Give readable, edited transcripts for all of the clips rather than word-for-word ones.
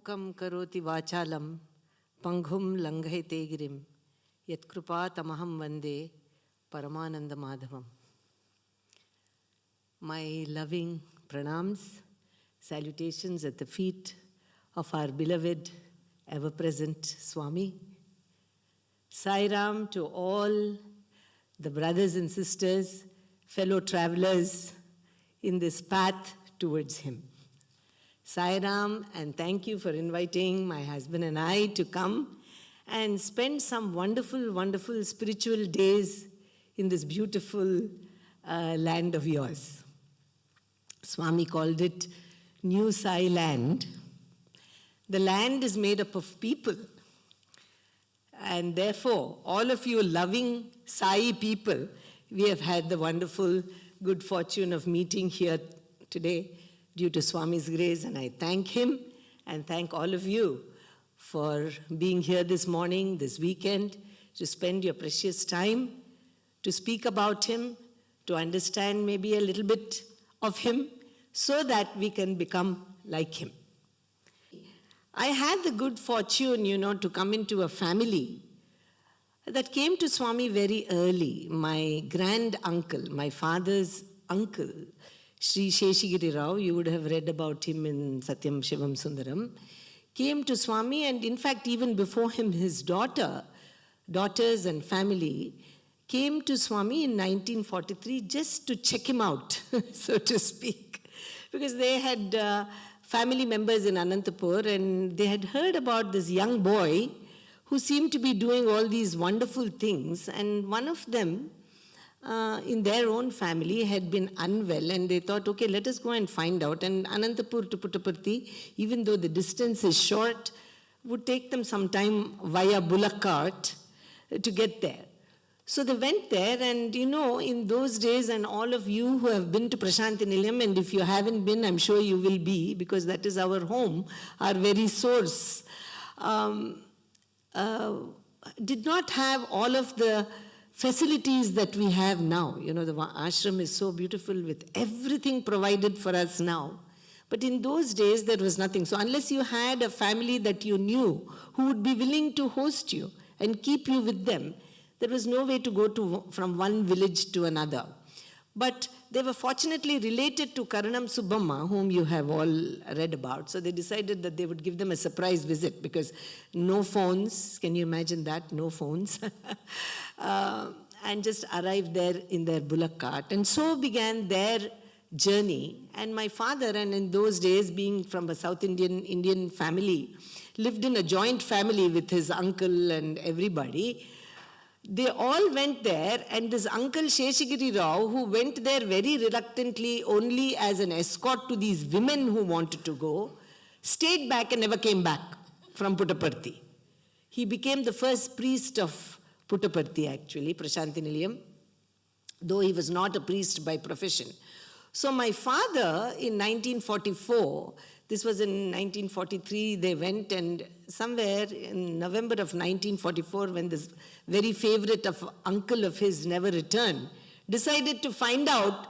Mukam karoti vachalam, panghum langhayate girim, yatkrupa tamaham vande, Paramananda Madhavam. My loving pranams, salutations at the feet of our beloved, ever-present Swami. Sai Ram to all the brothers and sisters, fellow travelers in this path towards Him. Sai Ram, and thank you for inviting my husband and I to come and spend some wonderful, wonderful spiritual days in this beautiful land of yours. Swami called it New Sai Land. The land is made up of people. And therefore, all of you loving Sai people, we have had the wonderful good fortune of meeting here today due to Swami's grace, and I thank him and thank all of you for being here this morning, this weekend, to spend your precious time, to speak about him, to understand maybe a little bit of him, so that we can become like him. I had the good fortune, to come into a family that came to Swami very early. My grand uncle, my father's uncle, Sri Sheshagiri Rao, you would have read about him in Satyam Shivam Sundaram, came to Swami, and in fact even before him, his daughters and family came to Swami in 1943 just to check him out, so to speak, because they had family members in Anantapur, and they had heard about this young boy who seemed to be doing all these wonderful things, and one of them in their own family had been unwell, and they thought, okay, let us go and find out. And Anantapur to Puttaparthi, even though the distance is short, would take them some time via bullock cart to get there. So they went there, and in those days, and all of you who have been to Prashanthi Nilayam, and if you haven't been, I'm sure you will be, because that is our home, our very source, did not have all of the facilities that we have now. The ashram is so beautiful with everything provided for us now. But in those days, there was nothing. So unless you had a family that you knew who would be willing to host you and keep you with them, there was no way to go from one village to another. But they were fortunately related to Karanam Subbamma, whom you have all read about. So they decided that they would give them a surprise visit, because no phones, can you imagine that? No phones. And just arrived there in their bullock cart. And so began their journey. And my father, and in those days being from a South Indian family, lived in a joint family with his uncle and everybody. They all went there, and this uncle Sheshagiri Rao, who went there very reluctantly only as an escort to these women who wanted to go, stayed back and never came back from Puttaparthi. He became the first priest of Puttaparthi, actually, Prashanthi Nilayam, though he was not a priest by profession. So my father, in 1944, this was in 1943, they went, and somewhere in November of 1944, when this very favorite uncle of his never returned, decided to find out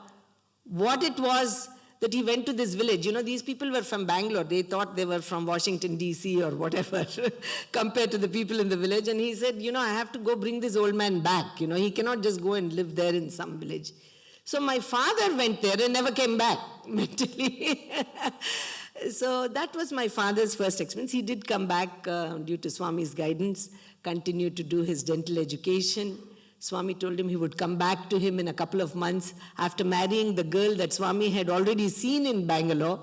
what it was that he went to this village. These people were from Bangalore. They thought they were from Washington, D.C. or whatever, compared to the people in the village. And he said, I have to go bring this old man back. He cannot just go and live there in some village. So my father went there and never came back mentally. So that was my father's first experience. He did come back due to Swami's guidance, continued to do his dental education. Swami told him he would come back to him in a couple of months after marrying the girl that Swami had already seen in Bangalore.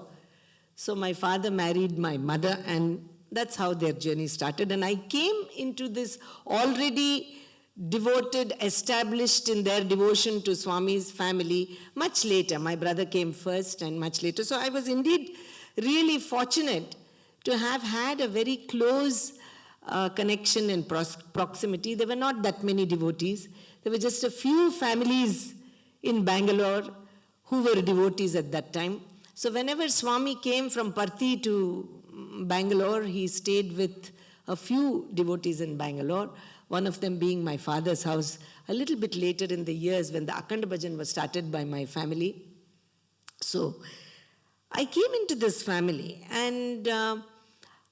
So my father married my mother, and that's how their journey started. And I came into this already devoted, established in their devotion to Swami's family much later. My brother came first and much later. So I was indeed really fortunate to have had a very close connection and proximity. There were not that many devotees. There were just a few families in Bangalore who were devotees at that time. So whenever Swami came from Parthi to Bangalore, he stayed with a few devotees in Bangalore, one of them being my father's house, a little bit later in the years when the Akhanda Bhajan was started by my family. So I came into this family, and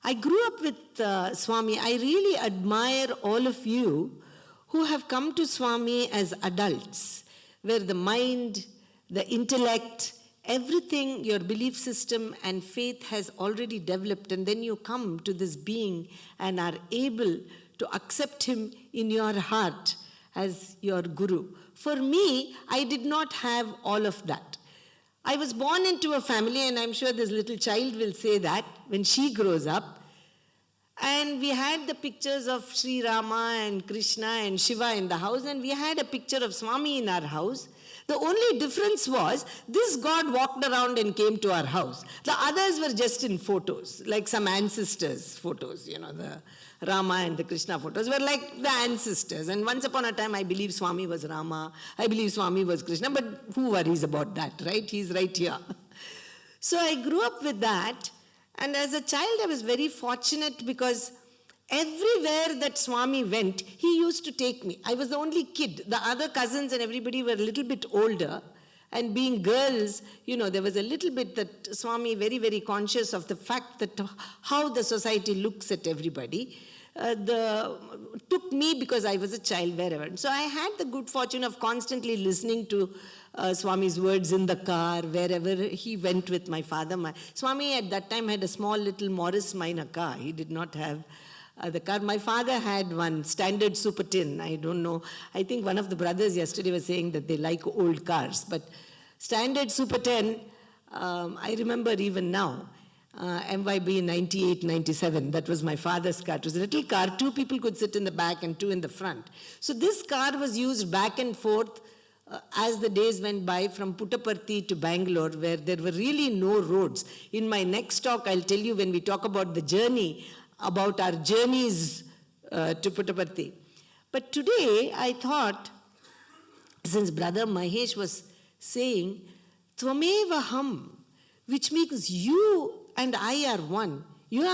I grew up with Swami. I really admire all of you who have come to Swami as adults, where the mind, the intellect, everything, your belief system and faith has already developed, and then you come to this being and are able to accept him in your heart as your guru. For me, I did not have all of that. I was born into a family, and I'm sure this little child will say that when she grows up. And we had the pictures of Sri Rama and Krishna and Shiva in the house, and we had a picture of Swami in our house. The only difference was this God walked around and came to our house. The others were just in photos, like some ancestors' photos, the Rama and the Krishna photos were like the ancestors. And once upon a time, I believe Swami was Rama, I believe Swami was Krishna, but who worries about that, right? He's right here. So I grew up with that, and as a child, I was very fortunate because everywhere that Swami went, he used to take me. I was the only kid. The other cousins and everybody were a little bit older. And being girls, there was a little bit that Swami very, very conscious of the fact that how the society looks at everybody. Took me because I was a child wherever. So I had the good fortune of constantly listening to Swami's words in the car, wherever he went with my father. Swami at that time had a small little Morris Minor car. He did not have the car. My father had one standard Super Tin. I don't know. I think one of the brothers yesterday was saying that they like old cars. But standard Super 10, I remember even now, MYB 98, 97. That was my father's car. It was a little car. 2 people could sit in the back and 2 in the front. So this car was used back and forth as the days went by from Puttaparthi to Bangalore, where there were really no roads. In my next talk, I'll tell you when we talk about the journey, about our journeys to Puttaparthi. But today, I thought, since Brother Mahesh was saying, Tvameva Ham, which means you and I are one. You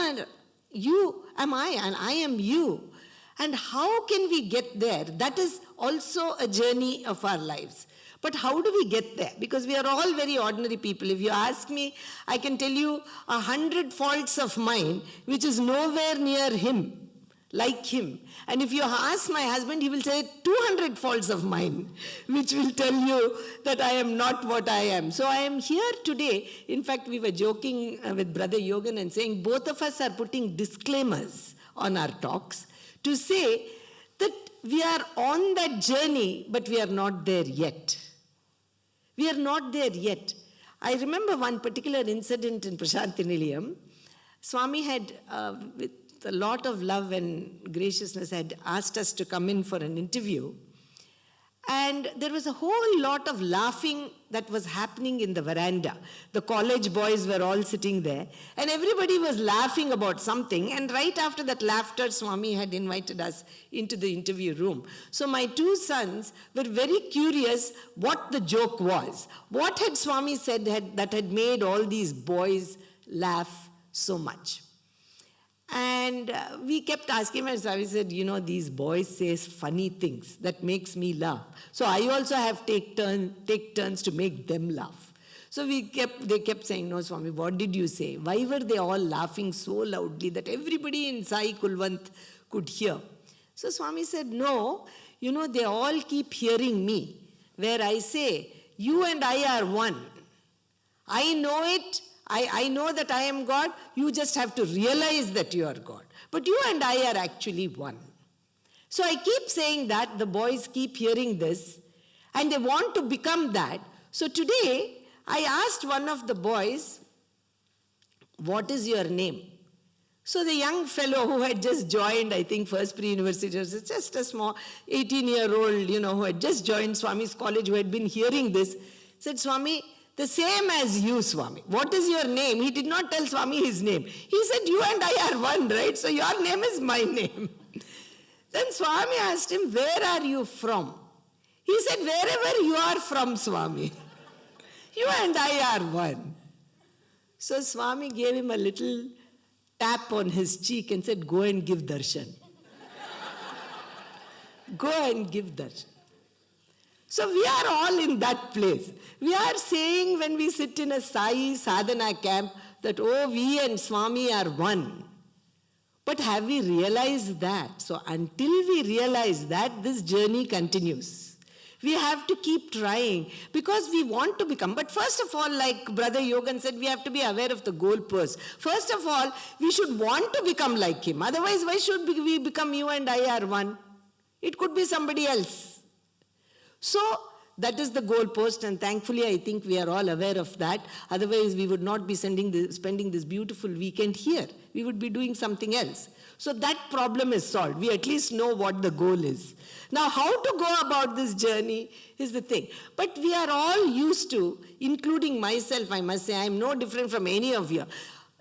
am I, and I am you. And how can we get there? That is also a journey of our lives. But how do we get there? Because we are all very ordinary people. If you ask me, I can tell you 100 faults of mine, which is nowhere near him, like him. And if you ask my husband, he will say 200 faults of mine, which will tell you that I am not what I am. So I am here today. In fact, we were joking with Brother Yogan and saying both of us are putting disclaimers on our talks to say that we are on that journey, but we are not there yet. We are not there yet. I remember one particular incident in Prashanthi Nilayam. Swami had, with a lot of love and graciousness, had asked us to come in for an interview. And there was a whole lot of laughing that was happening in the veranda. The college boys were all sitting there, and everybody was laughing about something. And right after that laughter, Swami had invited us into the interview room. So my 2 sons were very curious what the joke was. What had Swami said that had made all these boys laugh so much? And we kept asking him, and Swami said, these boys say funny things that makes me laugh. So I also have take turns to make them laugh. So they kept saying, no, Swami, what did you say? Why were they all laughing so loudly that everybody in Sai Kulwant could hear? So Swami said, no, they all keep hearing me, where I say, you and I are one. I know it. I know that I am God. You just have to realize that you are God. But you and I are actually one. So I keep saying that. The boys keep hearing this, and they want to become that. So today, I asked one of the boys, what is your name? So the young fellow who had just joined, I think, first pre-university, was just a small 18-year-old, who had just joined Swami's college, who had been hearing this, said, Swami, the same as you, Swami. What is your name? He did not tell Swami his name. He said, you and I are one, right? So your name is my name. Then Swami asked him, where are you from? He said, wherever you are from, Swami. You and I are one. So Swami gave him a little tap on his cheek and said, go and give darshan. Go and give darshan. So we are all in that place. We are saying when we sit in a Sai sadhana camp that, oh, we and Swami are one. But have we realized that? So until we realize that, this journey continues. We have to keep trying because we want to become. But first of all, like Brother Yogan said, we have to be aware of the goalpost. First of all, we should want to become like him. Otherwise, why should we become you and I are one? It could be somebody else. So that is the goalpost, and thankfully I think we are all aware of that. Otherwise, we would not be spending this beautiful weekend here. We would be doing something else. So that problem is solved. We at least know what the goal is. Now, how to go about this journey is the thing. But we are all used to, including myself, I must say, I am no different from any of you.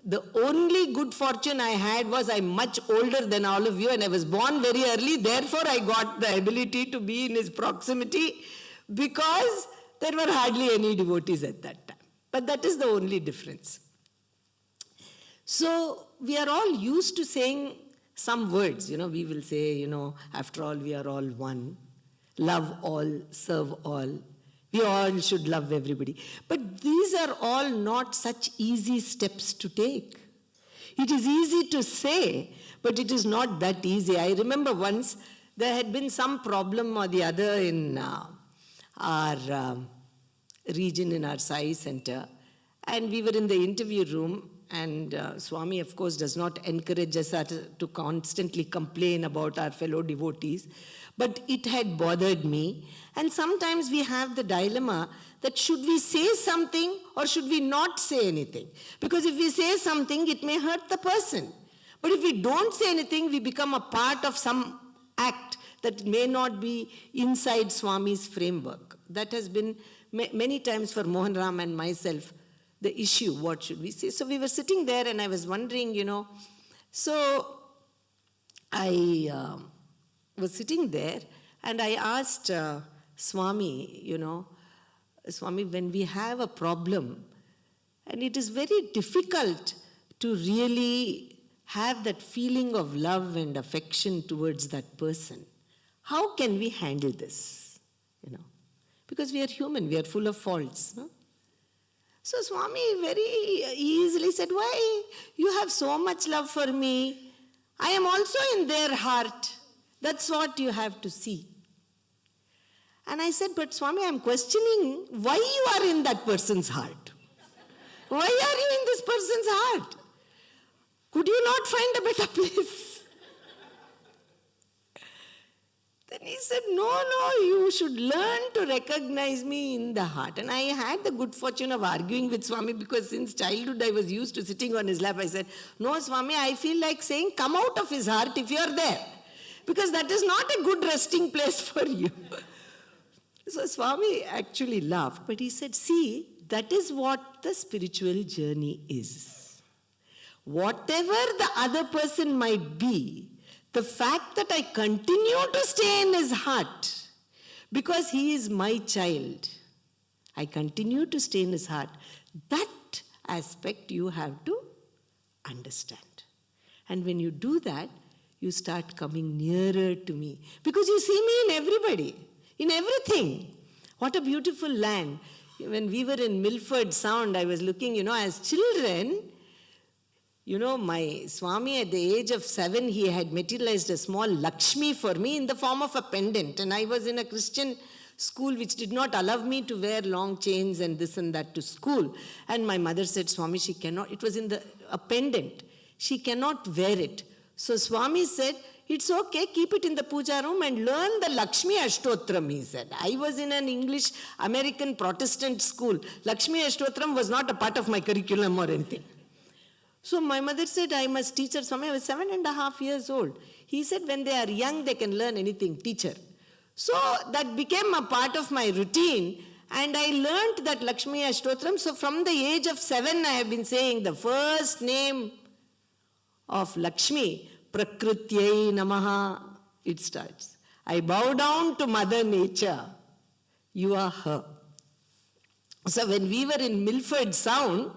The only good fortune I had was I'm much older than all of you, and I was born very early. Therefore, I got the ability to be in his proximity because there were hardly any devotees at that time. But that is the only difference. So we are all used to saying some words. We will say, after all, we are all one. Love all, serve all. We all should love everybody. But these are all not such easy steps to take. It is easy to say, but it is not that easy. I remember once there had been some problem or the other in our region, in our Sai center, and we were in the interview room, and Swami, of course, does not encourage us to constantly complain about our fellow devotees, but it had bothered me. And sometimes we have the dilemma that should we say something or should we not say anything? Because if we say something, it may hurt the person. But if we don't say anything, we become a part of some act that may not be inside Swami's framework. That has been many times for Mohan Ram and myself the issue, what should we say? So we were sitting there and I was wondering, so I was sitting there and I asked Swami, Swami, when we have a problem and it is very difficult to really have that feeling of love and affection towards that person, how can we handle this? Because we are human, we are full of faults. No? So Swami very easily said, why? You have so much love for me. I am also in their heart. That's what you have to see. And I said, but Swami, I'm questioning why you are in that person's heart. Why are you in this person's heart? Could you not find a better place? Then he said, no, you should learn to recognize me in the heart. And I had the good fortune of arguing with Swami because since childhood I was used to sitting on his lap. I said, no, Swami, I feel like saying, come out of his heart if you're there. Because that is not a good resting place for you. So Swami actually laughed. But he said, see, that is what the spiritual journey is. Whatever the other person might be, the fact that I continue to stay in his heart, because he is my child, I continue to stay in his heart, that aspect you have to understand. And when you do that, you start coming nearer to me. Because you see me in everybody, in everything. What a beautiful land. When we were in Milford Sound, I was looking, as children, my Swami at the age of 7, he had materialized a small Lakshmi for me in the form of a pendant. And I was in a Christian school which did not allow me to wear long chains and this and that to school. And my mother said, Swami, she cannot, it was in a pendant. She cannot wear it. So Swami said, it's okay, keep it in the puja room and learn the Lakshmi Ashtotram, he said. I was in an English American Protestant school. Lakshmi Ashtotram was not a part of my curriculum or anything. So my mother said, I must teach her. Swami, I was 7.5 years old. He said, when they are young, they can learn anything, teach her. So that became a part of my routine. And I learned that Lakshmi Ashtotram. So from the age of 7, I have been saying the first name of Lakshmi, Prakrityai Namaha, it starts. I bow down to Mother Nature. You are her. So when we were in Milford Sound,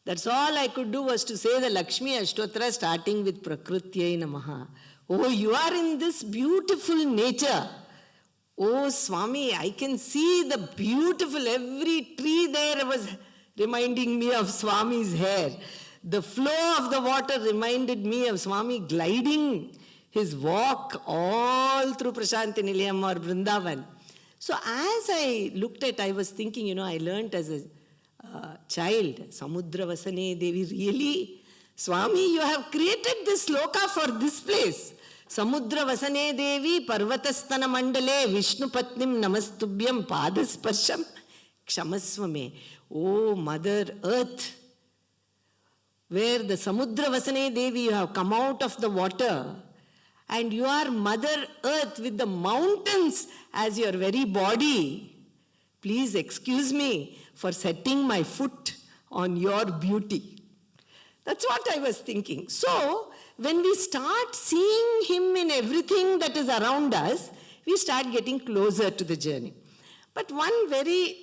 that's all I could do was to say the Lakshmi Ashtotra starting with Prakrityai Namaha. Oh, you are in this beautiful nature. Oh, Swami, I can see the beautiful, every tree there was reminding me of Swami's hair. The flow of the water reminded me of Swami gliding his walk all through Prasanthi Nilayam or Vrindavan. So as I looked at, I was thinking, I learnt as a child, Samudra Vasane Devi, really, Swami, you have created this sloka for this place. Samudra Vasane Devi, Parvatastana Mandale, Vishnu Patnim Namastubhyam, Padasparsham, Kshamasvame. Oh, Mother Earth, where the Samudra Vasane Devi, you have come out of the water, and you are Mother Earth with the mountains as your very body. Please excuse me for setting my foot on your beauty. That's what I was thinking. So, when we start seeing him in everything that is around us, we start getting closer to the journey. But one very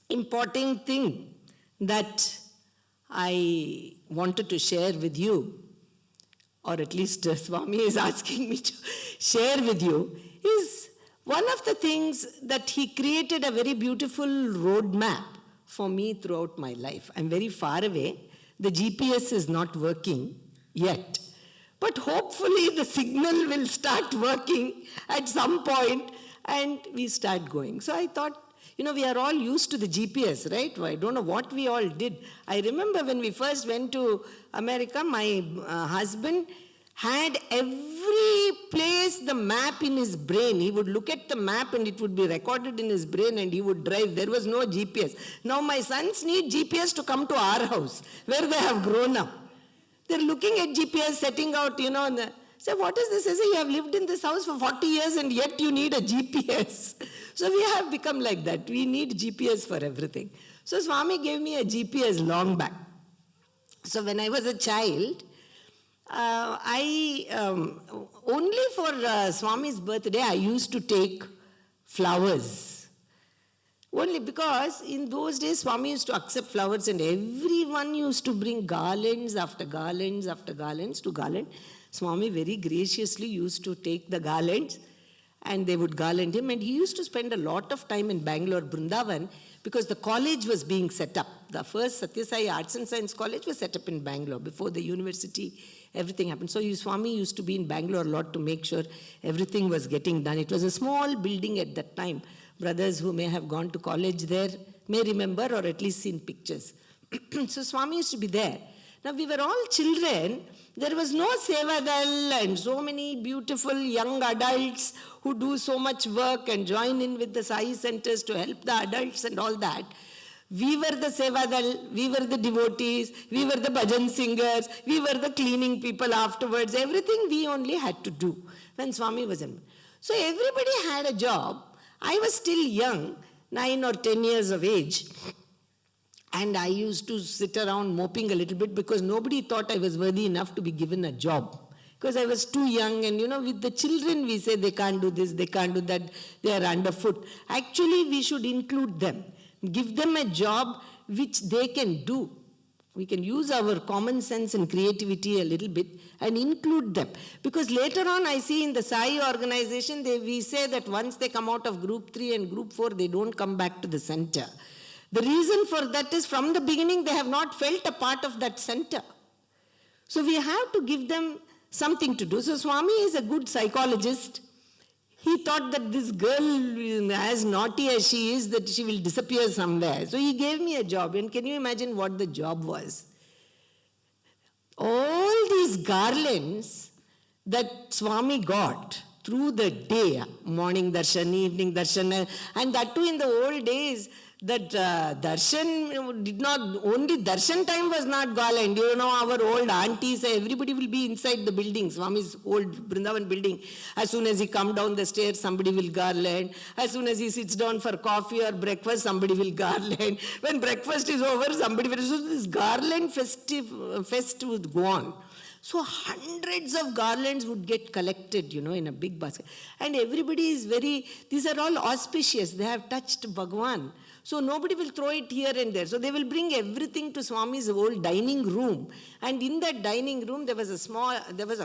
important thing that I wanted to share with you, or at least Swami is asking me to share with you, is one of the things that he created a very beautiful roadmap for me throughout my life. I'm very far away. The GPS is not working yet. But hopefully the signal will start working at some point and we start going. So I thought, we are all used to the GPS, right? I don't know what we all did. I remember when we first went to America, my husband had every place the map in his brain. He would look at the map and it would be recorded in his brain and he would drive. There was no GPS. Now my sons need GPS to come to our house where they have grown up. They're looking at GPS, setting out, and say, what is this? I say, you have lived in this house for 40 years and yet you need a GPS. So we have become like that. We need GPS for everything. So Swami gave me a GPS long back. So when I was a child, only for Swami's birthday, I used to take flowers. Only because in those days, Swami used to accept flowers and everyone used to bring garlands after garlands after garlands to garland. Swami very graciously used to take the garlands and they would garland him. And he used to spend a lot of time in Bangalore, Vrindavan, because the college was being set up. The first Satya Sai Arts and Science College was set up in Bangalore before the university. Everything happened. So Swami used to be in Bangalore a lot to make sure everything was getting done. It was a small building at that time. Brothers who may have gone to college there may remember or at least seen pictures. So Swami used to be there. Now we were all children. There was no Sevadal and so many beautiful young adults who do so much work and join in with the Sai centers to help the adults and all that. We were the Sevadal, we were the devotees, we were the bhajan singers, we were the cleaning people afterwards. Everything we only had to do when Swami was in. So everybody had a job. I was still young, 9 or 10 years of age. And I used to sit around moping a little bit because nobody thought I was worthy enough to be given a job. Because I was too young and with the children we say they can't do this, they can't do that, they are underfoot. Actually we should include them. Give them a job which they can do. We can use our common sense and creativity a little bit and include them. Because later on I see in the Sai organization, we say that once they come out of group 3 and group 4, they don't come back to the center. The reason for that is from the beginning they have not felt a part of that center. So we have to give them something to do. So Swami is a good psychologist. He thought that this girl, as naughty as she is, that she will disappear somewhere. So he gave me a job. And can you imagine what the job was? All these garlands that Swami got through the day, morning darshan, evening darshan, and that too in the old days, that darshan did not, only darshan time was not garland. Our old aunties, everybody will be inside the building, Swami's old Vrindavan building. As soon as he come down the stairs, somebody will garland. As soon as he sits down for coffee or breakfast, somebody will garland. When breakfast is over, somebody will. So this garland fest would go on. So hundreds of garlands would get collected, in a big basket. And everybody is these are all auspicious. They have touched Bhagwan. So nobody will throw it here and there. So they will bring everything to Swami's old dining room. And in that dining room, there was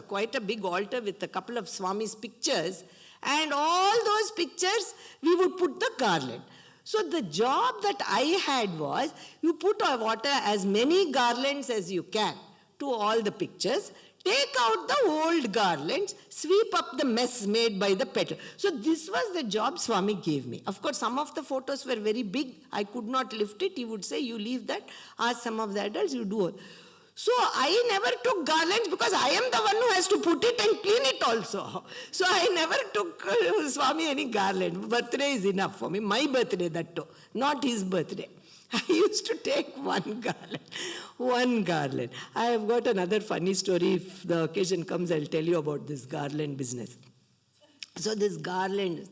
quite a big altar with a couple of Swami's pictures. And all those pictures, we would put the garland. So the job that I had was, you put water as many garlands as you can to all the pictures, take out the old garlands, sweep up the mess made by the petal. So this was the job Swami gave me. Of course, some of the photos were very big. I could not lift it. He would say, you leave that. Ask some of the adults, you do all. So I never took garlands because I am the one who has to put it and clean it also. So I never took Swami any garland. Birthday is enough for me. My birthday, that too. Not his birthday. I used to take one garland. One garland. I have got another funny story. If the occasion comes, I'll tell you about this garland business. So this garland.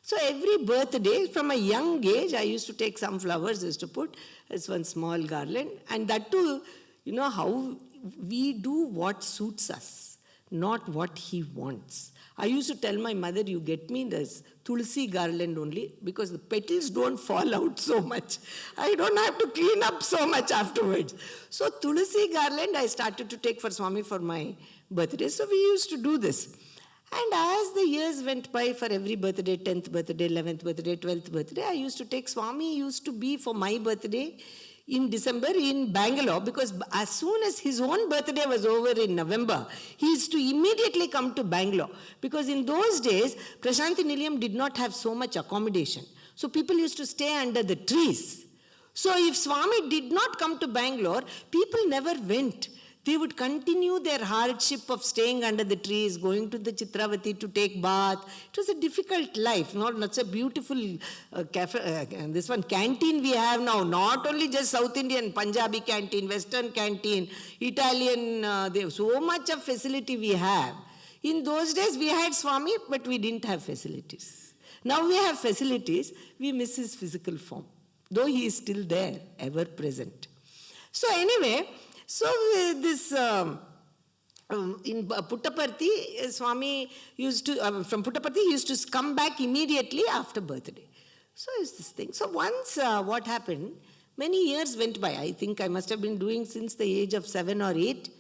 So every birthday, from a young age, I used to take some flowers, used to put as one small garland. And that too, you know how we do what suits us, not what he wants. I used to tell my mother, you get me this tulsi garland only because the petals don't fall out so much. I don't have to clean up so much afterwards. So tulsi garland I started to take for Swami for my birthday. So we used to do this. And as the years went by, for every birthday, 10th birthday, 11th birthday, 12th birthday, I used to take Swami used to be for my birthday in December in Bangalore, because as soon as his own birthday was over in November, he used to immediately come to Bangalore. Because in those days, Prashanti Nilayam did not have so much accommodation. So people used to stay under the trees. So if Swami did not come to Bangalore, people never went. They would continue their hardship of staying under the trees, going to the Chitravati to take bath. It was a difficult life, not a beautiful cafe. This one canteen we have now, not only just South Indian, Punjabi canteen, Western canteen, Italian, so much of facility we have. In those days we had Swami, but we didn't have facilities. Now we have facilities, we miss his physical form, though he is still there, ever present. So anyway, so this in Puttaparthi, Swami used to, from Puttaparthi, he used to come back immediately after birthday. So is this thing. So once what happened, many years went by. I think I must have been doing since the age of 7 or 8.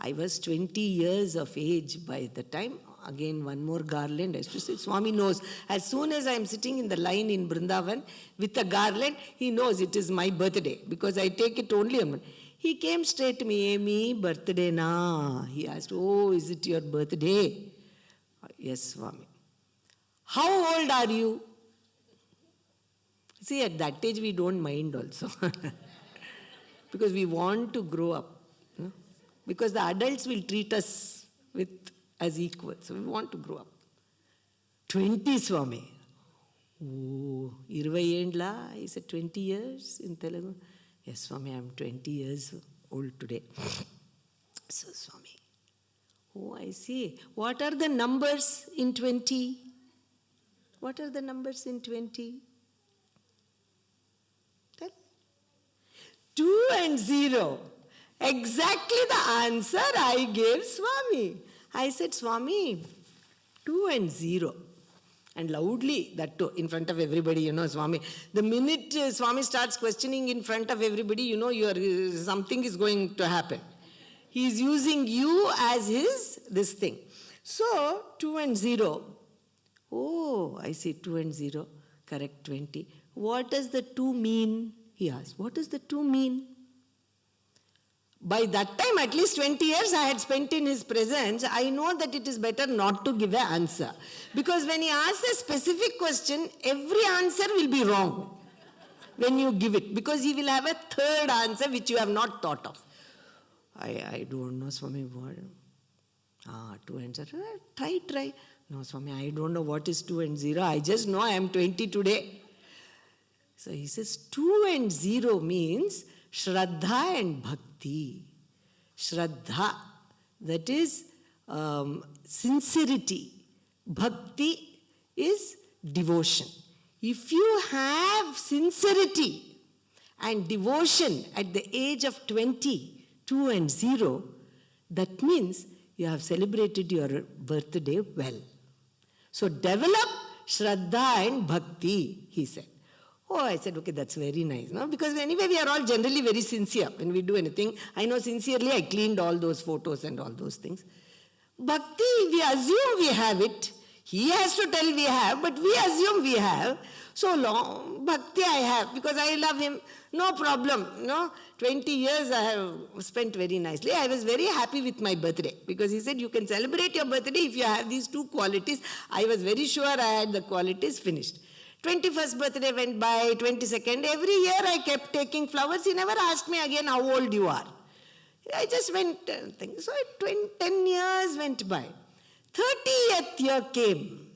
I was 20 years of age by the time. Again, one more garland. I used to say, Swami knows. As soon as I am sitting in the line in Vrindavan with a garland, he knows it is my birthday because I take it only on. He came straight to me, Amy, birthday na. He asked, oh, is it your birthday? Yes, Swami. How old are you? See, at that age we don't mind also. Because we want to grow up. No? Because the adults will treat us as equals. So we want to grow up. 20, Swami. Oh, 20 endla? He said 20 years in Telugu. Yes, Swami, I am 20 years old today. So, Swami, oh, I see. What are the numbers in 20? What are the numbers in 20? Tell. 2 and 0. Exactly the answer I gave Swami. I said, Swami, 2 and 0. And loudly, that too, in front of everybody, Swami. The minute Swami starts questioning in front of everybody, something is going to happen. He is using you as this thing. So, 2 and 0. Oh, I see, 2 and 0. Correct, 20. What does the 2 mean? He asked. What does the 2 mean? By that time, at least 20 years I had spent in his presence, I know that it is better not to give an answer. Because when he asks a specific question, every answer will be wrong when you give it. Because he will have a third answer which you have not thought of. I don't know, Swami, what? 2 and 0. Try. No, Swami, I don't know what is 2 and 0. I just know I am 20 today. So he says 2 and 0 means Shraddha and Bhakti. Shraddha, that is sincerity. Bhakti is devotion. If you have sincerity and devotion at the age of 20, 2 and 0, that means you have celebrated your birthday well. So develop Shraddha and Bhakti, he said. Oh, I said, okay, that's very nice. No? Because anyway, we are all generally very sincere when we do anything. I know sincerely I cleaned all those photos and all those things. Bhakti, we assume we have it. He has to tell we have, but we assume we have. So long, bhakti I have, because I love him, no problem, 20 years I have spent very nicely. I was very happy with my birthday, because he said, you can celebrate your birthday if you have these two qualities. I was very sure I had the qualities finished. 21st birthday went by, 22nd, every year I kept taking flowers. He never asked me again how old you are. I just went, so 10 years went by. 30th year came.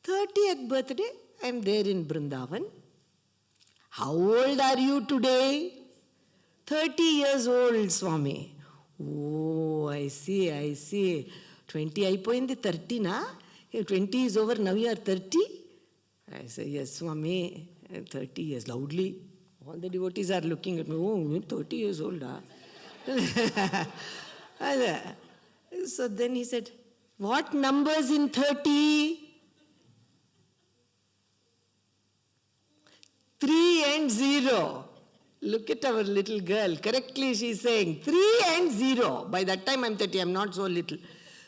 30th birthday, I am there in Vrindavan. How old are you today? 30 years old, Swami. Oh, I see. 20 అయిపోయింది 30 na? 20 is over, now you are 30? I say, yes, Swami, 30 years, loudly. All the devotees are looking at me, oh, you're 30 years old, huh? So then he said, what numbers in 30? 3 and 0. Look at our little girl. Correctly she's saying 3 and 0. By that time I'm 30, I'm not so little.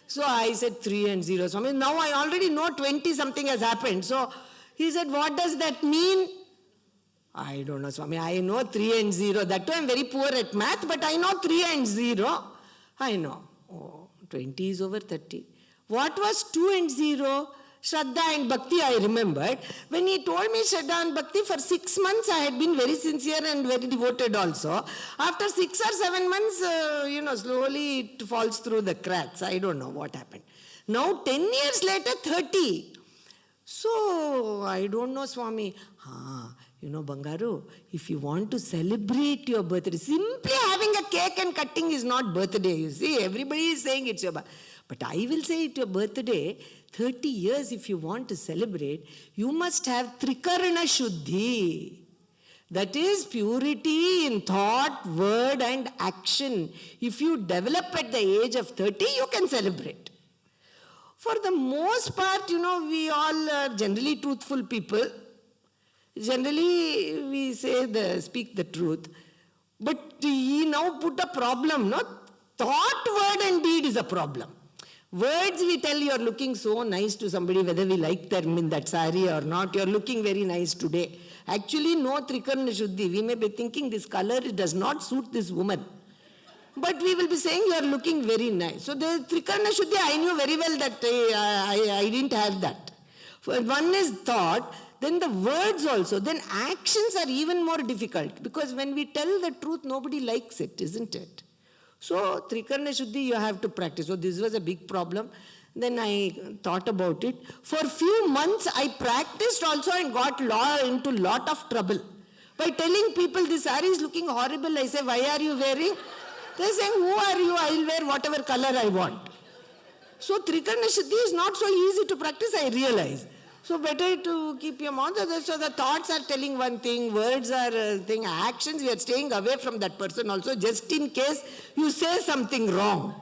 So I said 3 and 0. So now I already know 20 something has happened. So he said, what does that mean? I don't know, Swami. I know 3 and 0. That too I'm very poor at math, but I know 3 and 0. I know. Oh, 20 is over 30. What was 2 and 0? Shraddha and Bhakti, I remembered. When he told me Shraddha and Bhakti, for 6 months I had been very sincere and very devoted also. After 6 or 7 months, slowly it falls through the cracks. I don't know what happened. Now 10 years later, 30. So, I don't know, Swami. Bangaru, if you want to celebrate your birthday, simply having a cake and cutting is not birthday, you see. Everybody is saying it's your birthday. But I will say it your birthday, 30 years if you want to celebrate, you must have Trikarna Shuddhi. That is purity in thought, word and action. If you develop at the age of 30, you can celebrate. For the most part, we all are generally truthful people. Generally, we speak the truth. But he now put a problem, no? Thought, word and deed is a problem. Words we tell you are looking so nice to somebody, whether we like them in that sari or not, you are looking very nice today. Actually, no Trikarna Shuddhi. We may be thinking this color does not suit this woman. But we will be saying you are looking very nice. So the Trikarna Shuddhi, I knew very well that I didn't have that. One is thought, then the words also, then actions are even more difficult. Because when we tell the truth, nobody likes it, isn't it? So, Trikarna Shuddhi you have to practice. So, this was a big problem. Then I thought about it. For a few months, I practiced also and got into lot of trouble. By telling people, this saree is looking horrible, I say, why are you wearing? They say, who are you? I will wear whatever color I want. So, Trikarna Shuddhi is not so easy to practice, I realize. So better to keep your mouth. So the thoughts are telling one thing, words are thing, actions, we are staying away from that person also, just in case you say something wrong.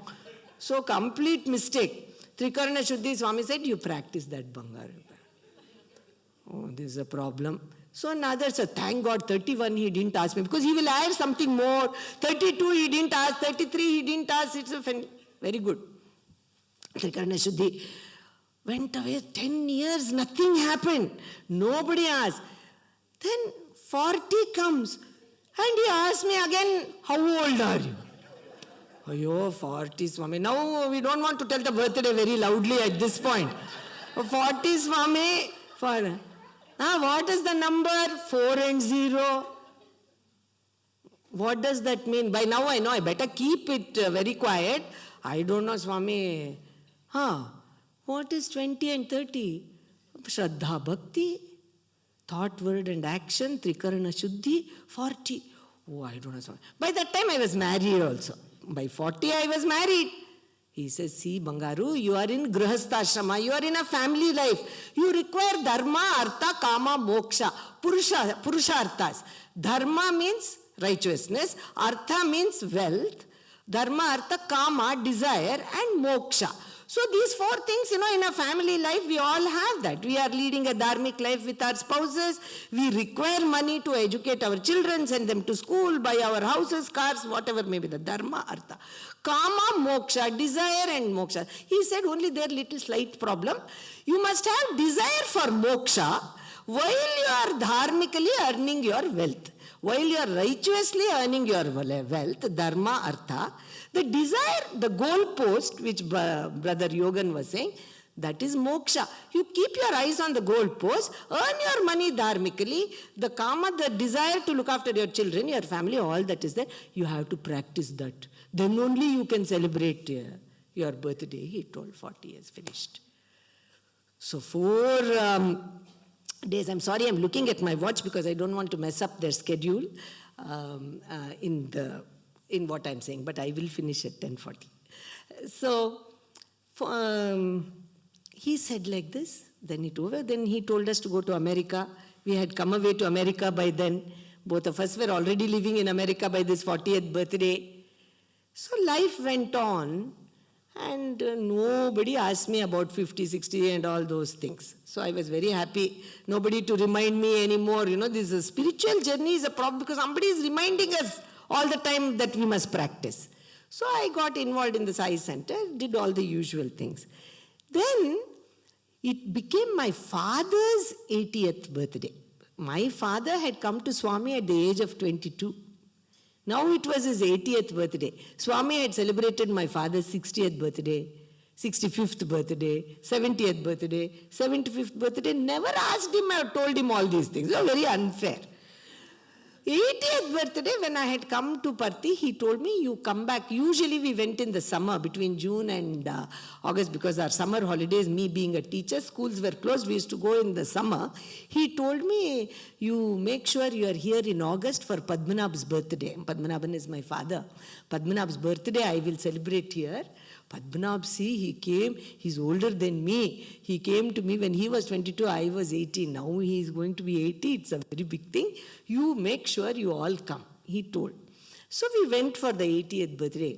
So complete mistake. Trikarna Shuddhi, Swami said, you practice that, Bangaru. Oh, this is a problem. So another, thank God, 31 he didn't ask me, because he will add something more. 32 he didn't ask, 33 he didn't ask. It's very good. Trikarna Shuddhi went away 10 years, nothing happened. Nobody asked. Then 40 comes and he asked me again, how old are you? Ayo, 40, Swami. Now we don't want to tell the birthday very loudly at this point. 40, Swami. What is the number? 4 and 0. What does that mean? By now I know I better keep it very quiet. I don't know, Swami. What is 20 and 30? Shraddha Bhakti, thought, word and action, Trikarna Shuddhi, 40. Oh, I don't know. Swami. By that time I was married also. By 40 I was married. He says, see Bangaru, you are in Grihastha-ashrama, you are in a family life. You require dharma, artha, kama, moksha, purusharthas. Dharma means righteousness, artha means wealth, dharma, artha, kama, desire and moksha. So these 4 things, in a family life, we all have that. We are leading a dharmic life with our spouses. We require money to educate our children, send them to school, buy our houses, cars, whatever may be the dharma, artha. Kama, moksha, desire and moksha. He said only there little slight problem. You must have desire for moksha. while you are dharmically earning your wealth, while you are righteously earning your wealth, dharma, artha, the desire, the goal post, which Brother Yogan was saying, that is moksha. You keep your eyes on the goal post, earn your money dharmically, the kama, the desire to look after your children, your family, all that is there. You have to practice that. Then only you can celebrate your birthday. He told 40 years finished. So 4 days, I'm sorry, I'm looking at my watch because I don't want to mess up their schedule in what I'm saying, but I will finish at 10:40. So he said like this, then it over. Then he told us to go to America. We had come away to America by then. Both of us were already living in America by this 40th birthday. So life went on, and nobody asked me about 50, 60 and all those things. So I was very happy. Nobody to remind me anymore. This is a spiritual journey is a problem because somebody is reminding us all the time that we must practice. So I got involved in the Sai Center, did all the usual things. Then it became my father's 80th birthday. My father had come to Swami at the age of 22. Now it was his 80th birthday. Swami had celebrated my father's 60th birthday, 65th birthday, 70th birthday, 75th birthday. Never asked him or told him all these things. They were very unfair. 80th birthday, when I had come to Parthi, he told me, you come back. Usually we went in the summer between June and August because our summer holidays, me being a teacher, schools were closed. We used to go in the summer. He told me, you make sure you are here in August for Padmanabh's birthday. Padmanabhan is my father. Padmanabh's birthday I will celebrate here. Padmanabh, see, he came, he's older than me. He came to me when he was 22, I was 18. Now he is going to be 80. It's a very big thing. You make sure you all come, he told. So we went for the 80th birthday.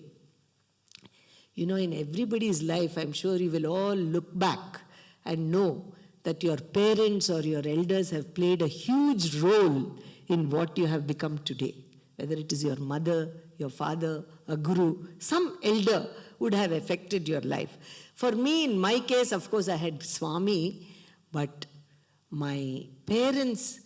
In everybody's life, I'm sure you will all look back and know that your parents or your elders have played a huge role in what you have become today. Whether it is your mother, your father, a guru, some elder would have affected your life. For me, in my case, of course, I had Swami, but my parents,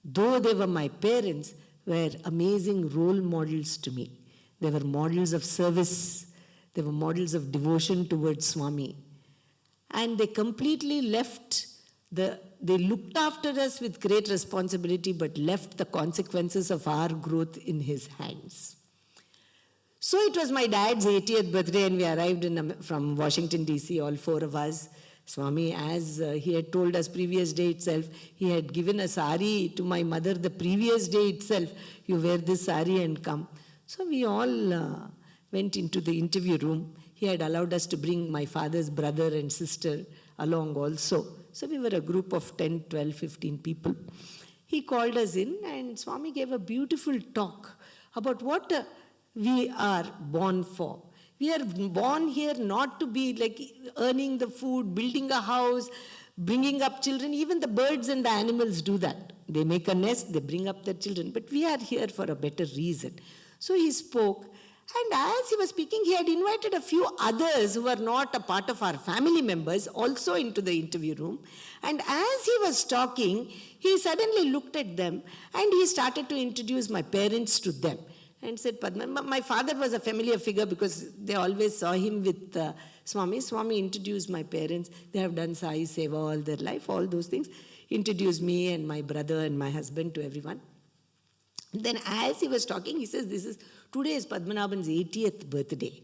though they were my parents, were amazing role models to me. They were models of service. They were models of devotion towards Swami. And they completely left they looked after us with great responsibility, but left the consequences of our growth in his hands. So it was my dad's 80th birthday, and we arrived from Washington, D.C., all 4 of us. Swami, as he had told us previous day itself, he had given a sari to my mother the previous day itself. You wear this sari and come. So we all went into the interview room. He had allowed us to bring my father's brother and sister along also. So we were a group of 10, 12, 15 people. He called us in, and Swami gave a beautiful talk about what we are born for. We are born here not to be like earning the food, building a house, bringing up children. Even the birds and the animals do that. They make a nest, they bring up their children. But we are here for a better reason. So he spoke. And as he was speaking, he had invited a few others who were not a part of our family members also into the interview room. And as he was talking, he suddenly looked at them and he started to introduce my parents to them. And said, Padma, my father was a familiar figure because they always saw him with Swami. Swami introduced my parents. They have done Sai Seva all their life, all those things. Introduced me and my brother and my husband to everyone. Then as he was talking, he says, today is Padmanabhan's 80th birthday.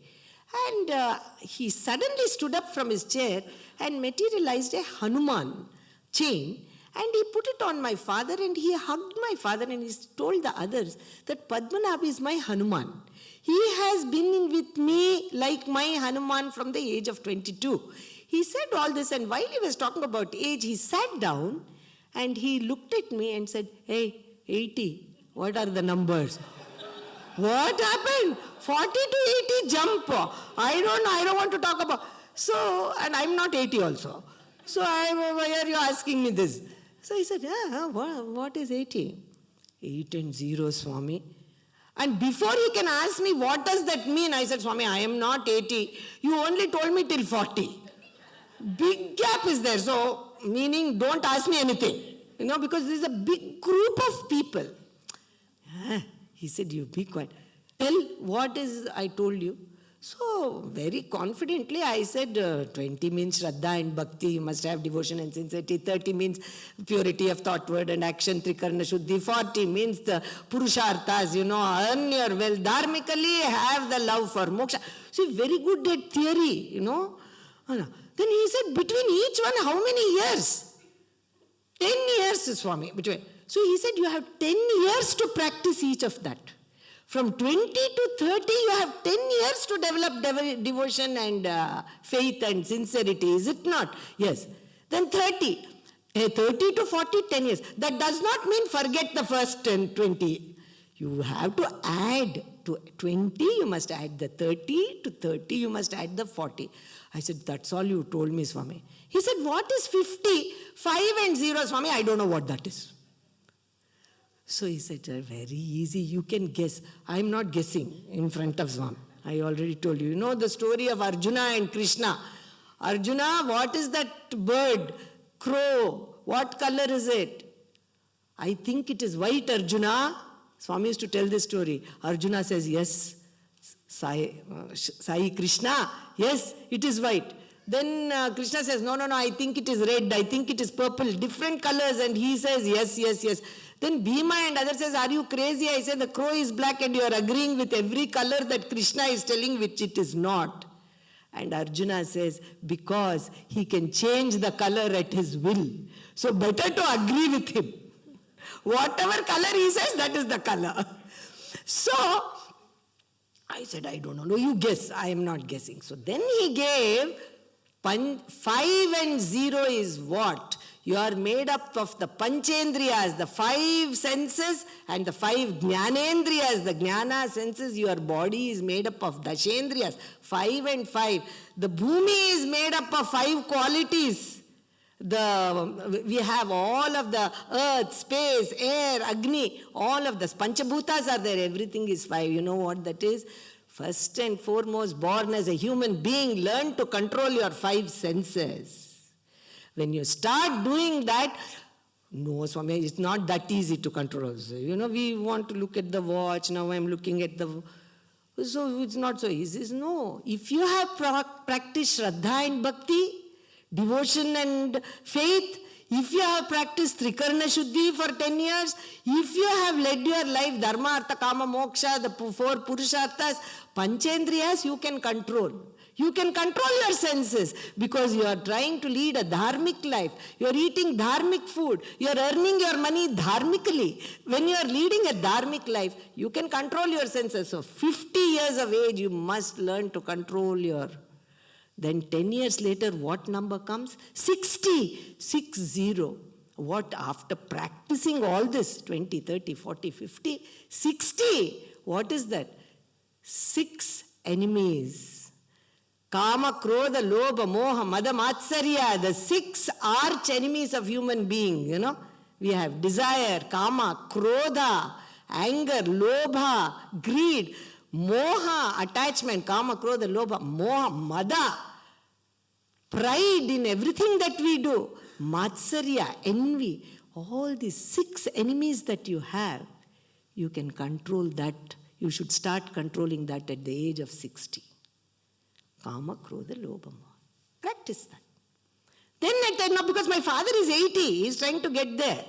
And he suddenly stood up from his chair and materialized a Hanuman chain. And he put it on my father and he hugged my father and he told the others that Padmanabh is my Hanuman. He has been with me like my Hanuman from the age of 22. He said all this, and while he was talking about age, he sat down and he looked at me and said, hey, 80, what are the numbers? What happened? 40 to 80 jump. I don't want to talk about. So, and I'm not 80 also. So why are you asking me this? So he said, what is 80? 8 and 0, Swami. And before he can ask me, what does that mean? I said, Swami, I am not 80. You only told me till 40. Big gap is there. So, meaning, don't ask me anything. because there's a big group of people. He said, you be quiet. Tell what is I told you. So very confidently I said 20 means Shraddha and Bhakti, you must have devotion and sincerity. 30 means purity of thought, word and action, Trikarna Shuddhi. 40 means the Purusharthas, earn your wealth. Dharmically have the love for moksha. See, very good at theory, Then he said, between each one, how many years? 10 years, Swami. Between. So he said, you have 10 years to practice each of that. From 20 to 30, you have 10 years to develop devotion and faith and sincerity, is it not? Yes. Then 30. 30 to 40, 10 years. That does not mean forget the first 10, 20. You have to add to 20, you must add the 30, to 30, you must add the 40. I said, that's all you told me, Swami. He said, what is 50? 5 and 0, Swami, I don't know what that is. So he said, very easy, you can guess. I am not guessing in front of Swami. I already told you. You know the story of Arjuna and Krishna. Arjuna, what is that bird? Crow. What color is it? I think it is white, Arjuna. Swami used to tell this story. Arjuna says, yes. Sai Krishna, yes, it is white. Then Krishna says, no, I think it is red, I think it is purple, different colors. And he says, yes. Then Bhima and others says, are you crazy? I say, the crow is black and you are agreeing with every color that Krishna is telling, which it is not. And Arjuna says, because he can change the color at his will. So better to agree with him. Whatever color he says, that is the color. So I said, I don't know. No, you guess. I am not guessing. So then he gave 5 and 0 is what? You are made up of the Panchendriyas, the 5 senses, and the 5 Jnanendriyas, the Jnana senses. Your body is made up of Dashendriyas, 5 and 5. The Bhumi is made up of 5 qualities. We have all of the earth, space, air, Agni, all of the Panchabhutas are there. Everything is 5. You know what that is? First and foremost, born as a human being, learn to control your 5 senses. When you start doing that, no, Swami, it's not that easy to control. We want to look at the watch. Now I'm looking at the... So it's not so easy. No. If you have practiced Shraddha and Bhakti, devotion and faith, if you have practiced Trikarna Shuddhi for 10 years, if you have led your life, Dharma, Artha, Kama, Moksha, the 4 Purusharthas, Panchendriyas, you can control. You can control your senses because you are trying to lead a dharmic life. You are eating dharmic food. You are earning your money dharmically. When you are leading a dharmic life, you can control your senses. So 50 years of age, you must learn to control your... Then 10 years later, what number comes? 60. 60. What after practicing all this, 20, 30, 40, 50, 60. What is that? 6 enemies. Kama, Krodha, Lobha, Moha, Mada, Matsarya, the 6 arch enemies of human being, We have desire, Kama, Krodha, anger, Lobha, greed, Moha, attachment, Kama, Krodha, Lobha, Moha, Mada, pride in everything that we do, Matsarya, envy, all these 6 enemies that you have, you can control that. You should start controlling that at the age of 60. Kama, Krodha, Lobha, Moha. Practice that. Then at that, now because my father is 80, he is trying to get there.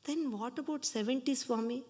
Then what about 70, Swami?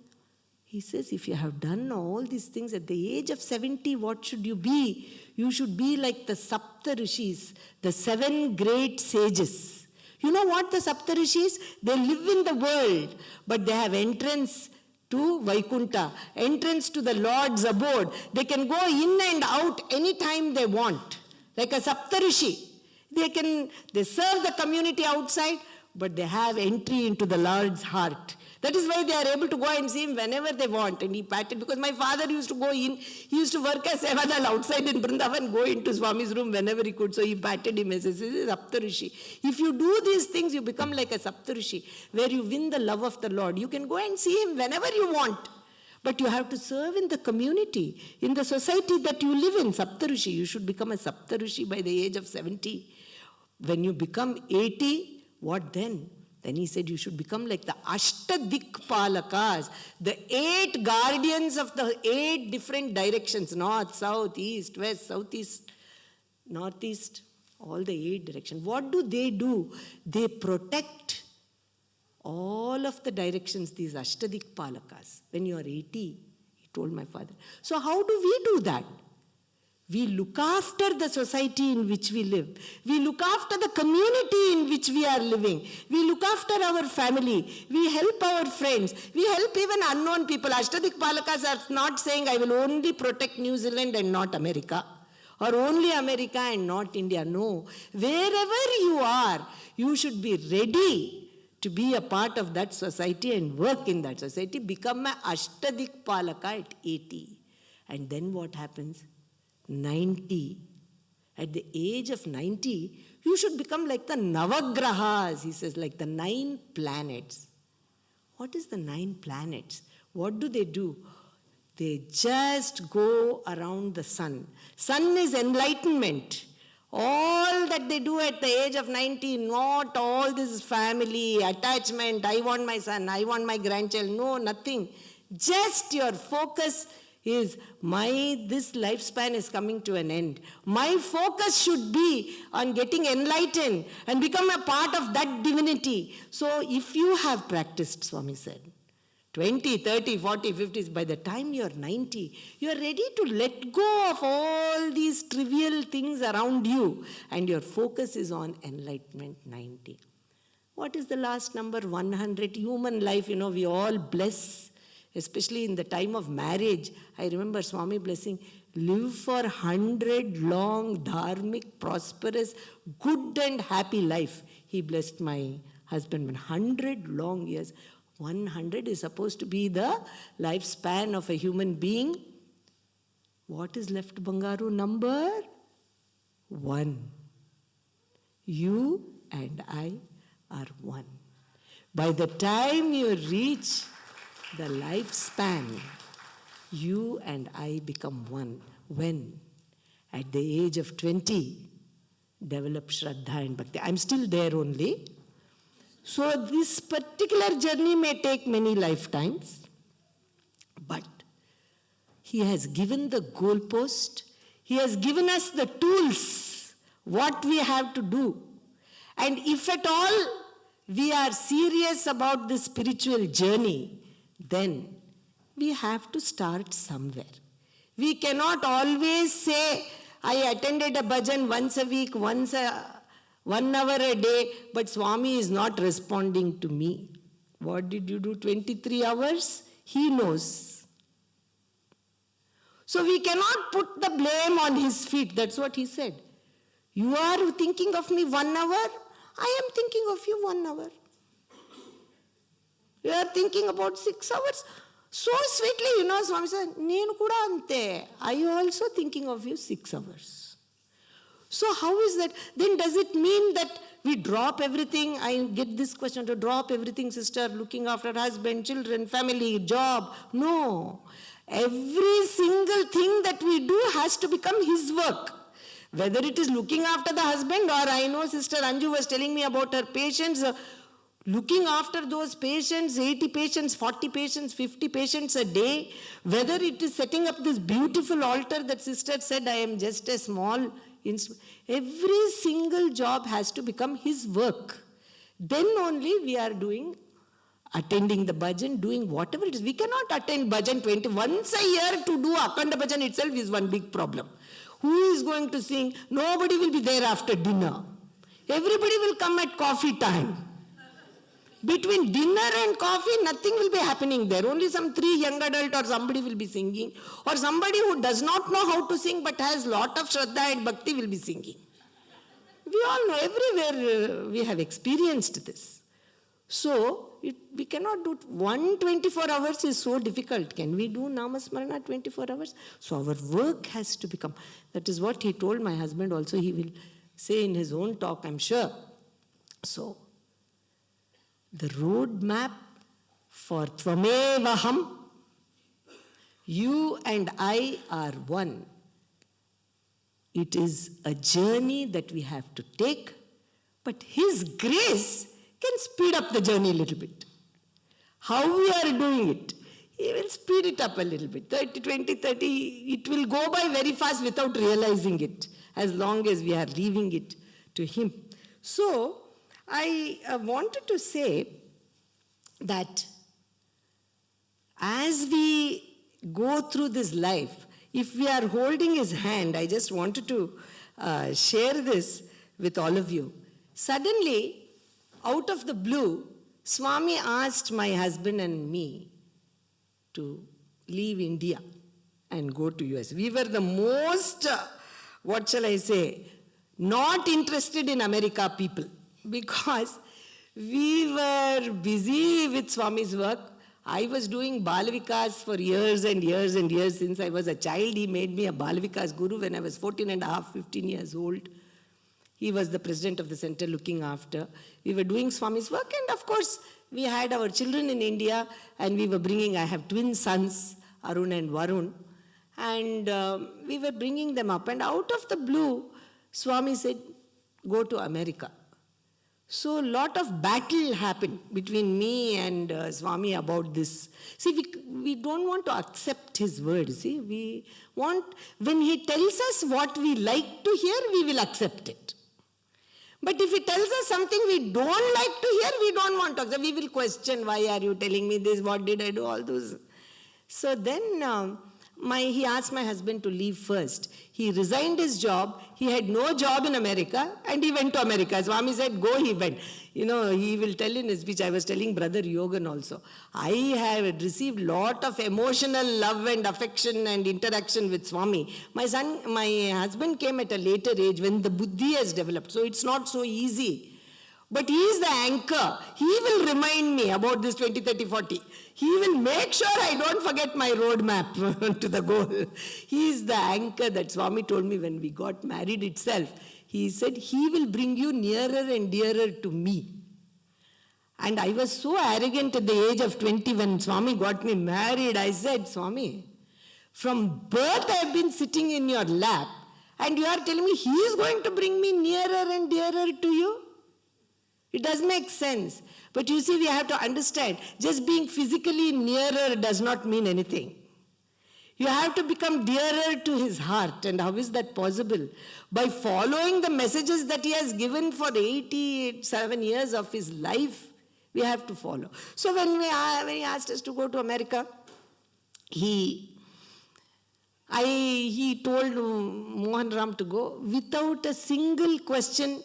He says, if you have done all these things at the age of 70, what should you be? You should be like the Sapta Rishis, the 7 great sages. You know what the Sapta Rishis? They live in the world, but they have entrance to Vaikuntha, entrance to the Lord's abode. They can go in and out anytime they want. Like a Saptarishi. They serve the community outside, but they have entry into the Lord's heart. That is why they are able to go and see him whenever they want. And he patted, because my father used to go in, he used to work as Sevadal outside in Vrindavan, go into Swami's room whenever he could. So he patted him and says, this is Saptarishi. If you do these things, you become like a Saptarishi, where you win the love of the Lord. You can go and see him whenever you want. But you have to serve in the community, in the society that you live in, Saptarishi. You should become a Saptarishi by the age of 70. When you become 80, what then? Then he said, you should become like the Ashtadikpalakas, the 8 guardians of the 8 different directions, north, south, east, west, southeast, northeast, all the 8 directions. What do? They protect all of the directions, these Ashtadikpalakas. When you are 80, he told my father. So how do we do that? We look after the society in which we live. We look after the community in which we are living. We look after our family. We help our friends. We help even unknown people. Ashtadikpalakas are not saying, I will only protect New Zealand and not America, or only America and not India. No. Wherever you are, you should be ready to be a part of that society and work in that society. Become an Ashtadikpalaka at 80. And then what happens? 90. At the age of 90, you should become like the Navagrahas, he says, like the 9 planets. What is the 9 planets? What do? They just go around the sun. Sun is enlightenment. All that they do at the age of 90, not all this family, attachment, I want my son, I want my grandchild, no, nothing. Just your focus is, this lifespan is coming to an end. My focus should be on getting enlightened and become a part of that divinity. So if you have practiced, Swami said, 20, 30, 40, 50, by the time you're 90, you're ready to let go of all these trivial things around you, and your focus is on enlightenment. 90. What is the last number? 100. Human life, we all bless, especially in the time of marriage. I remember Swami blessing, live for 100 long, dharmic, prosperous, good and happy life. He blessed my husband 100 long years. 100 is supposed to be the lifespan of a human being. What is left, Bangaru? Number 1. You and I are 1. By the time you reach the lifespan, you and I become 1. When? At the age of 20, develop Shraddha and Bhakti. I'm still there only. So this particular journey may take many lifetimes, but he has given the goalpost. He has given us the tools, what we have to do. And if at all we are serious about this spiritual journey, then we have to start somewhere. We cannot always say, I attended a bhajan once a week, 1 hour a day, but Swami is not responding to me. What did you do 23 hours? He knows. So we cannot put the blame on his feet. That's what he said. You are thinking of me 1 hour? I am thinking of you 1 hour. You are thinking about 6 hours? So sweetly, Swami said, Nenu kuda ante. I also thinking of you 6 hours. So how is that? Then does it mean that we drop everything? I get this question, to drop everything, sister, looking after husband, children, family, job. No. Every single thing that we do has to become his work. Whether it is looking after the husband, or I know Sister Anju was telling me about her patients, looking after those patients, 80 patients, 40 patients, 50 patients a day, whether it is setting up this beautiful altar that sister said, I am just a small instrument. Every single job has to become his work. Then only we are attending the bhajan, doing whatever it is. We cannot attend bhajan once a year. To do Akhanda bhajan itself is one big problem. Who is going to sing? Nobody will be there after dinner. Everybody will come at coffee time. Between dinner and coffee, nothing will be happening there. Only some 3 young adult or somebody will be singing. Or somebody who does not know how to sing but has lot of Shraddha and Bhakti will be singing. We all know, everywhere we have experienced this. So, we cannot do 124 hours is so difficult. Can we do Namasmarana 24 hours? So our work has to become. That is what he told my husband also. He will say in his own talk, I'm sure. So, the road map for Tvamevaham, you and I are 1. It is a journey that we have to take, but his grace can speed up the journey a little bit. How we are doing it, he will speed it up a little bit. 30, 20, 30, it will go by very fast without realizing it, as long as we are leaving it to him. So, I wanted to say that as we go through this life, if we are holding his hand, I just wanted to share this with all of you. Suddenly, out of the blue, Swami asked my husband and me to leave India and go to US. We were the most, what shall I say, not interested in America people, because we were busy with Swami's work. I was doing Balavikas for years and years and years. Since I was a child, he made me a Balavikas guru when I was 14 and a half, 15 years old. He was the president of the center looking after. We were doing Swami's work, and of course, we had our children in India, and we were bringing, I have twin sons, Arun and Varun, and we were bringing them up. And out of the blue, Swami said, go to America. So a lot of battle happened between me and Swami about this. See, we don't want to accept his word. See, we want, when he tells us what we like to hear, we will accept it. But if he tells us something we don't like to hear, we don't want to accept. We will question, why are you telling me this? What did I do? All those. So then he asked my husband to leave first. He resigned his job. He had no job in America, and he went to America. Swami said, go, he went. You know, he will tell in his speech, I was telling Brother Yogan also, I have received lot of emotional love and affection and interaction with Swami. My husband came at a later age when the buddhi has developed, so it's not so easy. But he is the anchor. He will remind me about this 20, 30, 40. He will make sure I don't forget my roadmap to the goal. He is the anchor that Swami told me when we got married itself. He said, he will bring you nearer and dearer to me. And I was so arrogant at the age of 20 when Swami got me married. I said, Swami, from birth I have been sitting in your lap, and you are telling me he is going to bring me nearer and dearer to you? It does make sense. But you see, we have to understand, just being physically nearer does not mean anything. You have to become dearer to his heart. And how is that possible? By following the messages that he has given for 87 years of his life, we have to follow. So when he asked us to go to America, he told Mohan Ram to go without a single question.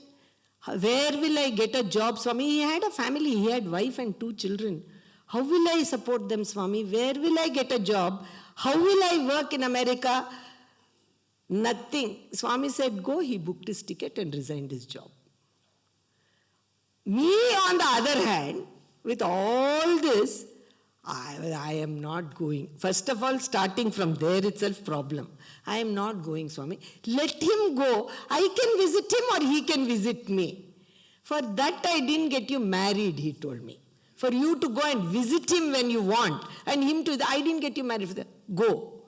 Where will I get a job, Swami? He had a family. He had wife and 2 children. How will I support them, Swami? Where will I get a job? How will I work in America? Nothing. Swami said, go. He booked his ticket and resigned his job. Me, on the other hand, with all this, I am not going. First of all, starting from there itself, problem. I am not going, Swami. Let him go. I can visit him or he can visit me. For that I didn't get you married, he told me. For you to go and visit him when you want. And him to, I didn't get you married for that. Go.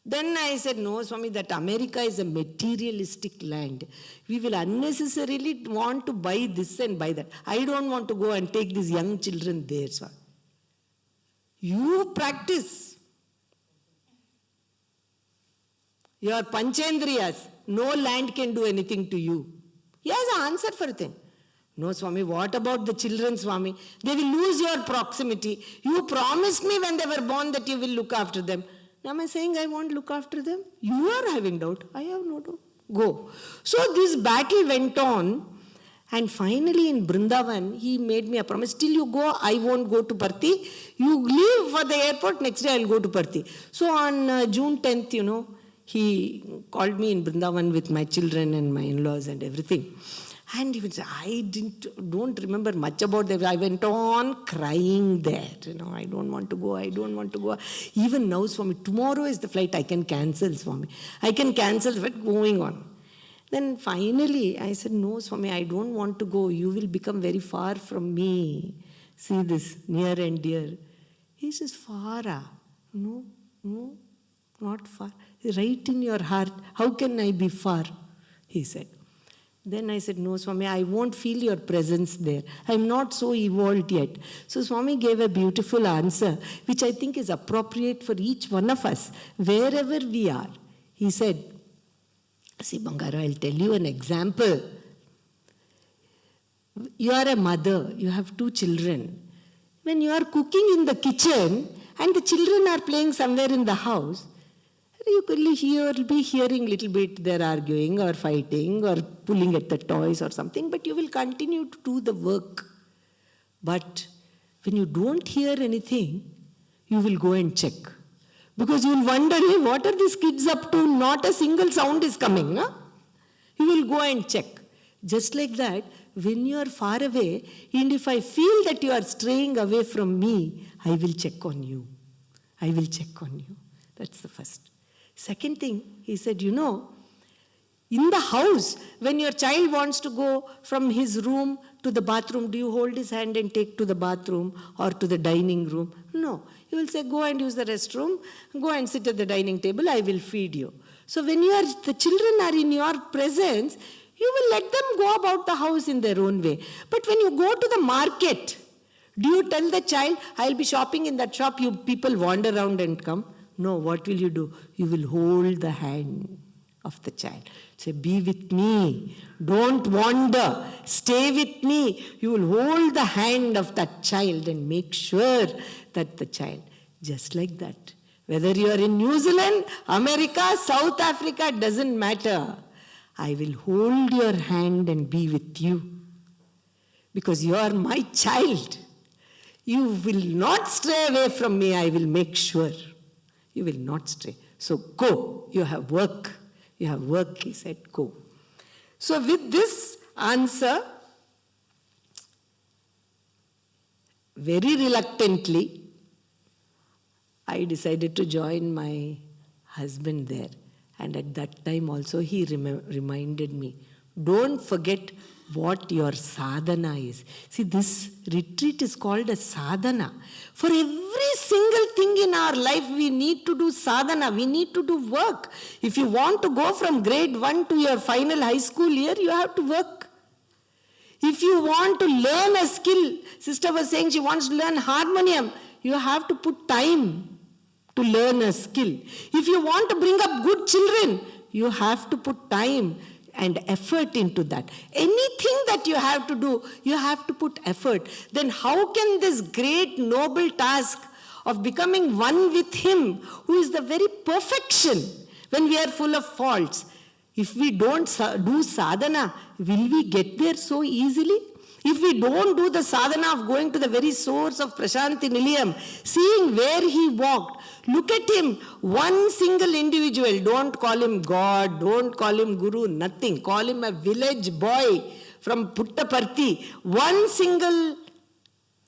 Then I said, no, Swami, that America is a materialistic land. We will unnecessarily want to buy this and buy that. I don't want to go and take these young children there, Swami. You practice your Panchendriyas. No land can do anything to you. He has an answer for a thing. No, Swami, what about the children, Swami? They will lose your proximity. You promised me when they were born that you will look after them. Now am I saying I won't look after them? You are having doubt. I have no doubt. Go. So this battle went on. And finally in Brindavan, he made me a promise. Till you go, I won't go to Parthi. You leave for the airport, next day I'll go to Parthi. So on June 10th, he called me in Brindavan with my children and my in-laws and everything. And he would say, I don't remember much about that. I went on crying there. I don't want to go, I don't want to go. Even now, Swami, tomorrow is the flight. I can cancel, Swami. I can cancel, but going on. Then finally, I said, no, Swami, I don't want to go. You will become very far from me. See this, near and dear. He says, far? No, not far. Right in your heart. How can I be far? He said. Then I said, no, Swami, I won't feel your presence there. I'm not so evolved yet. So Swami gave a beautiful answer, which I think is appropriate for each one of us, wherever we are. He said, see, Bangaru, I'll tell you an example. You are a mother, you have 2 children. When you are cooking in the kitchen and the children are playing somewhere in the house, you could be hearing a little bit they're arguing or fighting or pulling at the toys or something, but you will continue to do the work. But when you don't hear anything, you will go and check. Because you will wonder, hey, what are these kids up to? Not a single sound is coming. No? You will go and check. Just like that, when you are far away, and if I feel that you are straying away from me, I will check on you. I will check on you. That's the first. Second thing, he said, in the house, when your child wants to go from his room to the bathroom, do you hold his hand and take to the bathroom or to the dining room? No. You will say, go and use the restroom, go and sit at the dining table, I will feed you. So when the children are in your presence, you will let them go about the house in their own way. But when you go to the market, do you tell the child, I'll be shopping in that shop, you people wander around and come? No, what will you do? You will hold the hand of the child. Say, be with me. Don't wander. Stay with me. You will hold the hand of that child and make sure that the child, just like that. Whether you are in New Zealand, America, South Africa, doesn't matter. I will hold your hand and be with you. Because you are my child. You will not stray away from me. I will make sure. You will not stray. So go. You have work. You have work, he said, go. So with this answer, very reluctantly, I decided to join my husband there. And at that time also he reminded me, don't forget what your sadhana is. See, this retreat is called a sadhana. For every single thing in our life, we need to do sadhana. We need to do work. If you want to go from grade 1 to your final high school year, you have to work. If you want to learn a skill, sister was saying she wants to learn harmonium, you have to put time to learn a skill. If you want to bring up good children, you have to put time and effort into that. Anything that you have to do, you have to put effort. Then how can this great noble task of becoming one with him, who is the very perfection, when we are full of faults, if we don't do sadhana, will we get there so easily? If we don't do the sadhana of going to the very source of Prashanti Nilayam, seeing where he walked, look at him, one single individual, don't call him God, don't call him Guru, nothing. Call him a village boy from Puttaparthi, one single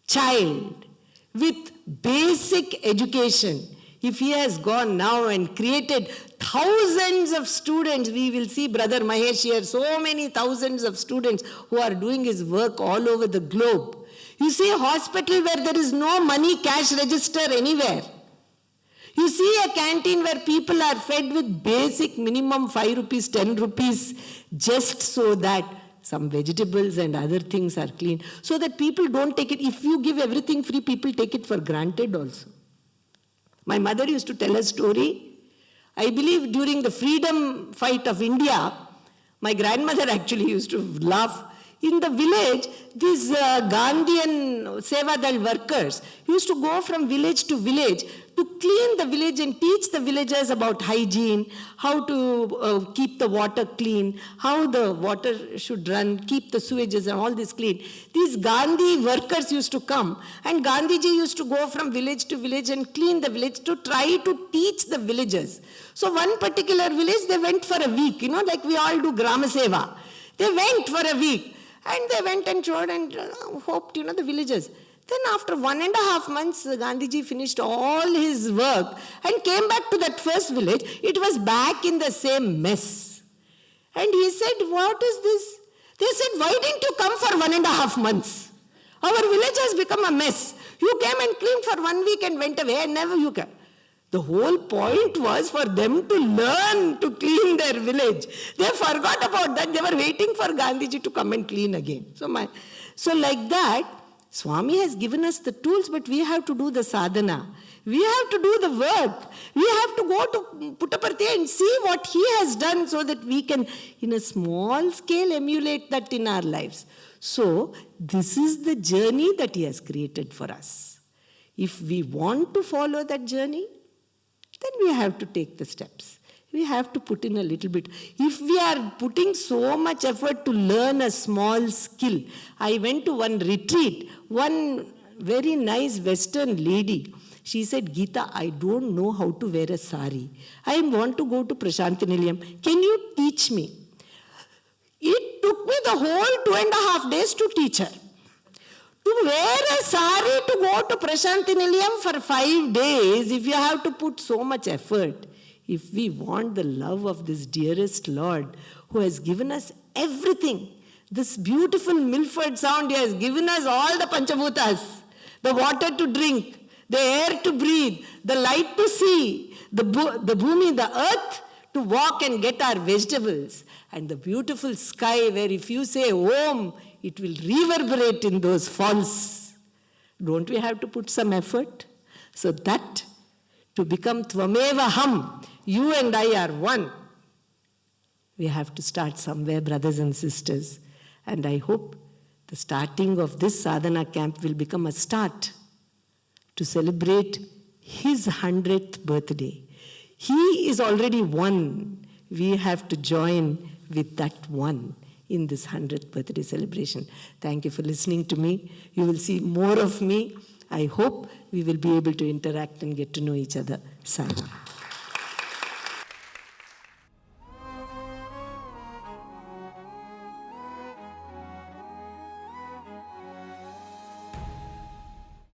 child with basic education. If he has gone now and created thousands of students, we will see Brother Mahesh here, so many thousands of students who are doing his work all over the globe. You see a hospital where there is no money cash register anywhere. You see a canteen where people are fed with basic minimum 5 rupees, 10 rupees, just so that some vegetables and other things are clean, so that people don't take it. If you give everything free, people take it for granted also. My mother used to tell a story. I believe during the freedom fight of India, my grandmother actually used to laugh. In the village, these Gandhian Sevadal workers used to go from village to village to clean the village and teach the villagers about hygiene, how to keep the water clean, how the water should run, keep the sewages and all this clean. These Gandhi workers used to come, and Gandhiji used to go from village to village and clean the village to try to teach the villagers. So one particular village, they went for a week, like we all do Grama Seva. They went for a week. And they went and showed and hoped, the villagers. Then after 1.5 months, Gandhiji finished all his work and came back to that first village. It was back in the same mess. And he said, what is this? They said, why didn't you come for 1.5 months? Our village has become a mess. You came and cleaned for 1 week and went away and never you came. The whole point was for them to learn to clean their village. They forgot about that. They were waiting for Gandhiji to come and clean again. So like that, Swami has given us the tools, but we have to do the sadhana. We have to do the work. We have to go to Puttaparthi and see what he has done so that we can, in a small scale, emulate that in our lives. So, this is the journey that he has created for us. If we want to follow that journey, then we have to take the steps. We have to put in a little bit. If we are putting so much effort to learn a small skill, I went to one retreat, one very nice Western lady. She said, Geeta, I don't know how to wear a sari. I want to go to Prashanti Nilayam. Can you teach me? It took me the whole 2.5 days to teach her. To wear a sari to go to Prashanti Nilayam for 5 days, if you have to put so much effort, if we want the love of this dearest Lord who has given us everything, this beautiful Milford Sound, he has given us all the Panchabhutas, the water to drink, the air to breathe, the light to see, the bhumi, the earth to walk and get our vegetables, and the beautiful sky where if you say Om, it will reverberate in those falls. Don't we have to put some effort? So that to become Tvameva Ham, you and I are one. We have to start somewhere, brothers and sisters. And I hope the starting of this sadhana camp will become a start to celebrate his 100th birthday. He is already one. We have to join with that one in this 100th birthday celebration. Thank you for listening to me. You will see more of me. I hope we will be able to interact and get to know each other. Sai.